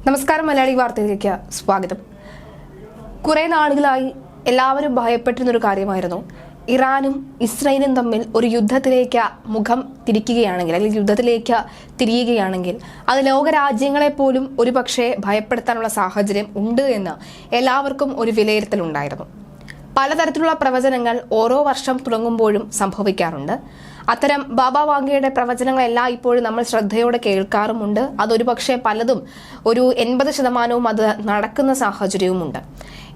നമസ്കാരം. മലയാളി വാർത്തയിലേക്ക് സ്വാഗതം. കുറെ നാളുകളായി എല്ലാവരും ഭയപ്പെട്ടിരുന്നൊരു കാര്യമായിരുന്നു ഇറാനും ഇസ്രായേലും തമ്മിൽ ഒരു യുദ്ധത്തിലേക്ക് മുഖം തിരിക്കുകയാണെങ്കിൽ അല്ലെങ്കിൽ യുദ്ധത്തിലേക്ക് തിരിയുകയാണെങ്കിൽ അത് ലോകരാജ്യങ്ങളെ പോലും ഒരുപക്ഷെ ഭയപ്പെടുത്താനുള്ള സാഹചര്യം ഉണ്ട് എന്ന് എല്ലാവർക്കും ഒരു വിലയിരുത്തലുണ്ടായിരുന്നു. പലതരത്തിലുള്ള പ്രവചനങ്ങൾ ഓരോ വർഷം തുടങ്ങുമ്പോഴും സംഭവിക്കാറുണ്ട്. അത്തരം ബാബ വാങ്കയുടെ പ്രവചനങ്ങളെല്ലാം ഇപ്പോഴും നമ്മൾ ശ്രദ്ധയോടെ കേൾക്കാറുമുണ്ട്. അതൊരു പക്ഷേ പലതും ഒരു 80% അത് നടക്കുന്ന സാഹചര്യവുമുണ്ട്.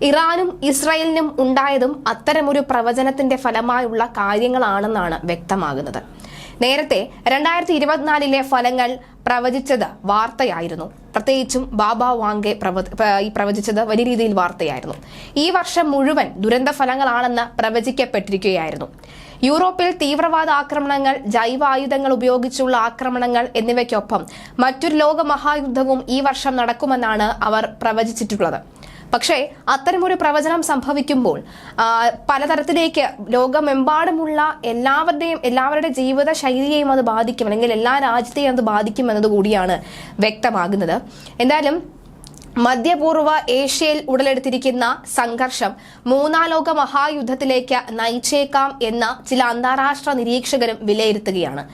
ഇറാനും ഇസ്രായേലിനും ഉണ്ടായതും അത്തരമൊരു പ്രവചനത്തിന്റെ ഫലമായുള്ള കാര്യങ്ങളാണെന്നാണ് വ്യക്തമാകുന്നത്. നേരത്തെ 2024 ഫലങ്ങൾ പ്രവചിച്ചത് വാർത്തയായിരുന്നു. പ്രത്യേകിച്ചും ബാബ വാങ്കെ പ്രവചിച്ചത് വലിയ രീതിയിൽ വാർത്തയായിരുന്നു. ഈ വർഷം മുഴുവൻ ദുരന്ത ഫലങ്ങളാണെന്ന് പ്രവചിക്കപ്പെട്ടിരിക്കുകയായിരുന്നു. യൂറോപ്പിൽ തീവ്രവാദ ആക്രമണങ്ങൾ, ജൈവായുധങ്ങൾ ഉപയോഗിച്ചുള്ള ആക്രമണങ്ങൾ എന്നിവയ്ക്കൊപ്പം മറ്റൊരു ലോക മഹായുദ്ധവും ഈ വർഷം നടക്കുമെന്നാണ് അവർ പ്രവചിച്ചിട്ടുള്ളത്. പക്ഷേ അത്തരമൊരു പ്രവചനം സംഭവിക്കുമ്പോൾ പലതരത്തിലേക്ക് ലോകമെമ്പാടുമുള്ള എല്ലാവരുടെ ജീവിത ശൈലിയെയും അത് ബാധിക്കും, അല്ലെങ്കിൽ എല്ലാ രാജ്യത്തെയും അത് ബാധിക്കും എന്നതുകൂടിയാണ് വ്യക്തമാകുന്നത്. എന്തായാലും മധ്യപൂർവ്വ ഏഷ്യയിൽ ഉടലെടുത്തിരിക്കുന്ന സംഘർഷം മൂന്നാം ലോക മഹായുദ്ധത്തിലേക്ക് നയിച്ചേക്കാം എന്ന ചില അന്താരാഷ്ട്ര നിരീക്ഷകരും വിലയിരുത്തുകയാണ്.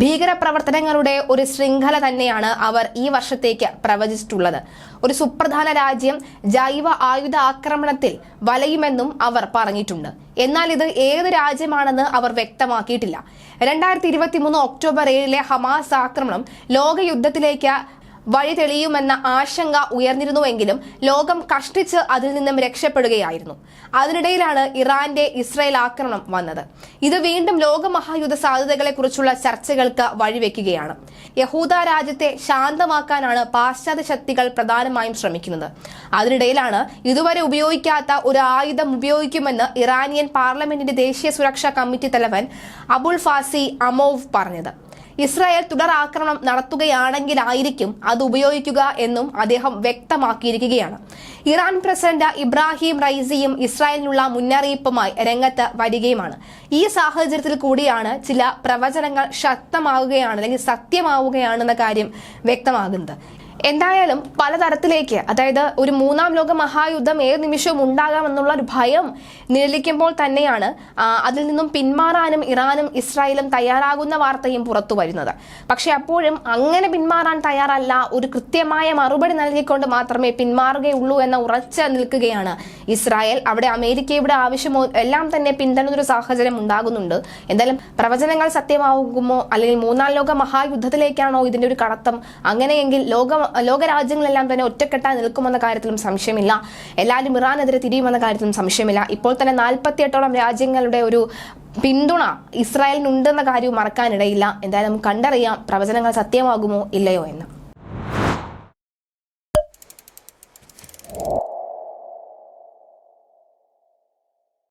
ഭീകരപ്രവർത്തനങ്ങളുടെ ഒരു ശൃംഖല തന്നെയാണ് അവർ ഈ വർഷത്തേക്ക് പ്രവചിച്ചിട്ടുള്ളത്. ഒരു സുപ്രധാന രാജ്യം ജൈവ ആയുധ ആക്രമണത്തിൽ വലയുമെന്നും അവർ പറഞ്ഞിട്ടുണ്ട്. എന്നാൽ ഇത് ഏത് രാജ്യമാണെന്ന് അവർ വ്യക്തമാക്കിയിട്ടില്ല. 2023 ഒക്ടോബർ 7 ഹമാസ് ആക്രമണം ലോകയുദ്ധത്തിലേക്ക് വഴി തെളിയുമെന്ന ആശങ്ക ഉയർന്നിരുന്നുവെങ്കിലും ലോകം കഷ്ടിച്ച് അതിൽ നിന്നും രക്ഷപ്പെടുകയായിരുന്നു. അതിനിടയിലാണ് ഇറാന്റെ ഇസ്രായേൽ ആക്രമണം വന്നത്. ഇത് വീണ്ടും ലോകമഹായുദ്ധ സാധ്യതകളെ കുറിച്ചുള്ള ചർച്ചകൾക്ക് വഴിവെക്കുകയാണ്. യഹൂദ രാജ്യത്തെ ശാന്തമാക്കാനാണ് പാശ്ചാത്യ ശക്തികൾ പ്രധാനമായും ശ്രമിക്കുന്നത്. അതിനിടയിലാണ് ഇതുവരെ ഉപയോഗിക്കാത്ത ഒരു ആയുധം ഉപയോഗിക്കുമെന്ന് ഇറാനിയൻ പാർലമെന്റിന്റെ ദേശീയ സുരക്ഷാ കമ്മിറ്റി തലവൻ അബുൽ ഫാസി അമോവ് പറഞ്ഞത്. ഇസ്രായേൽ തുടർ ആക്രമണം നടത്തുകയാണെങ്കിലായിരിക്കും അത് ഉപയോഗിക്കുക എന്നും അദ്ദേഹം വ്യക്തമാക്കിയിരിക്കുകയാണ്. ഇറാൻ പ്രസിഡന്റ് ഇബ്രാഹിം റൈസിയും ഇസ്രായേലിനുള്ള മുന്നറിയിപ്പുമായി രംഗത്ത് വരികയുമാണ്. ഈ സാഹചര്യത്തിൽ കൂടിയാണ് ചില പ്രവചനങ്ങൾ ശക്തമാവുകയാണ് അല്ലെങ്കിൽ സത്യമാവുകയാണെന്ന കാര്യം വ്യക്തമാകുന്നത്. എന്തായാലും പലതരത്തിലേക്ക്, അതായത് ഒരു മൂന്നാം ലോക മഹായുദ്ധം ഏത് നിമിഷവും ഉണ്ടാകാമെന്നുള്ള ഒരു ഭയം നിഴലിക്കുമ്പോൾ തന്നെയാണ് അതിൽ നിന്നും പിന്മാറാനും ഇറാനും ഇസ്രായേലും തയ്യാറാകുന്ന വാർത്തയും പുറത്തു വരുന്നത്. പക്ഷെ അപ്പോഴും അങ്ങനെ പിന്മാറാൻ തയ്യാറല്ല, ഒരു കൃത്യമായ മറുപടി നൽകിക്കൊണ്ട് മാത്രമേ പിന്മാറുകയുള്ളൂ എന്ന ഉറച്ചു നിൽക്കുകയാണ് ഇസ്രായേൽ. അവിടെ അമേരിക്കയുടെ ആവശ്യമോ എല്ലാം തന്നെ പിന്തുണന്നൊരു സാഹചര്യം ഉണ്ടാകുന്നുണ്ട്. എന്തായാലും പ്രവചനങ്ങൾ സത്യമാകുമോ, അല്ലെങ്കിൽ മൂന്നാം ലോക മഹായുദ്ധത്തിലേക്കാണോ ഇതിന്റെ ഒരു കടത്തം? അങ്ങനെയെങ്കിൽ ലോകരാജ്യങ്ങളെല്ലാം തന്നെ ഒറ്റക്കെട്ടായി നിൽക്കുമെന്ന കാര്യത്തിലും സംശയമില്ല. എല്ലാവരും ഇറാനെതിരെ തിരിയുമെന്ന കാര്യത്തിലും സംശയമില്ല. ഇപ്പോൾ തന്നെ 48ഓളം രാജ്യങ്ങളുടെ ഒരു പിന്തുണ ഇസ്രായേലിനുണ്ടെന്ന കാര്യവും മറക്കാനിടയില്ല. എന്തായാലും കണ്ടറിയാം പ്രവചനങ്ങൾ സത്യമാകുമോ ഇല്ലയോ എന്ന്.